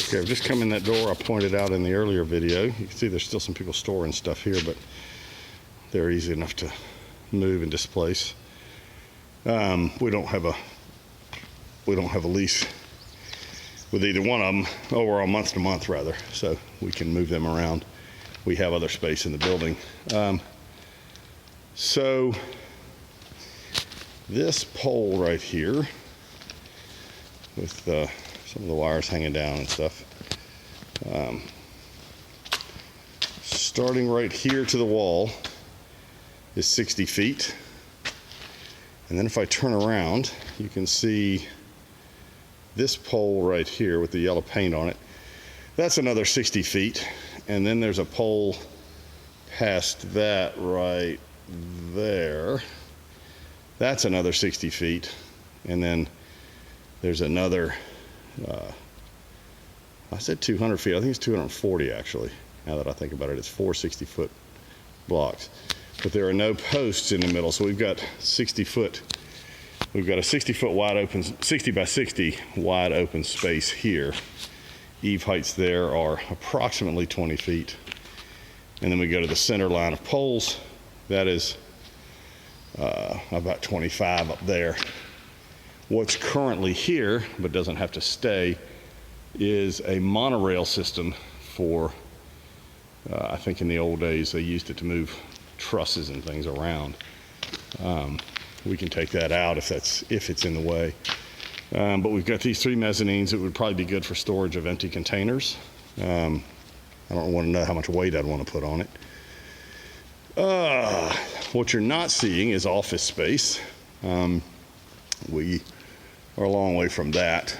Okay, I've just come in that door I pointed out in the earlier video. You can see there's still some people storing stuff here, but they're easy enough to move and displace. We don't have a lease with either one of them, or we're on month to month rather, so we can move them around. We have other space in the building. So this pole right here with some of the wires hanging down and stuff, starting right here to the wall is 60 feet. And then if I turn around, you can see this pole right here with the yellow paint on it. That's another 60 feet. And then there's a pole past that right there. That's another 60 feet. And then there's another, I said 200 feet. I think it's 240 actually. Now that I think about it, it's 4 60-foot blocks. But there are no posts in the middle, so we've got 60 foot. We've got a 60-foot wide open, 60 by 60 wide open space here. Eave heights there are approximately 20 feet. And then we go to the center line of poles. That is about 25 up there. What's currently here, but doesn't have to stay, is a monorail system for, I think in the old days they used it to move trusses and things around. We can take that out if it's in the way. But we've got these 3 mezzanines that would probably be good for storage of empty containers. I don't want to know how much weight I'd want to put on it. What you're not seeing is office space. We are a long way from that.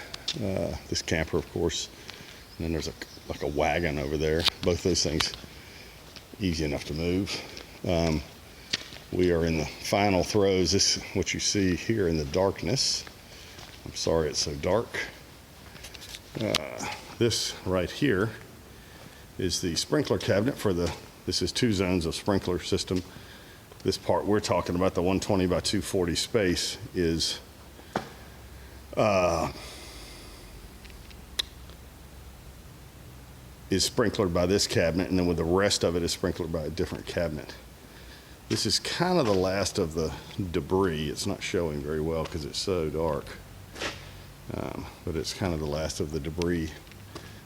This camper, of course, and then there's like a wagon over there. Both those things easy enough to move. We are in the final throes. This, what you see here in the darkness. I'm sorry it's so dark. This right here is the sprinkler cabinet for this is 2 zones of sprinkler system. This part we're talking about, the 120 by 240 space, is sprinklered by this cabinet, and then with the rest of it is sprinklered by a different cabinet. This is kind of the last of the debris. It's not showing very well because it's so dark, but it's kind of the last of the debris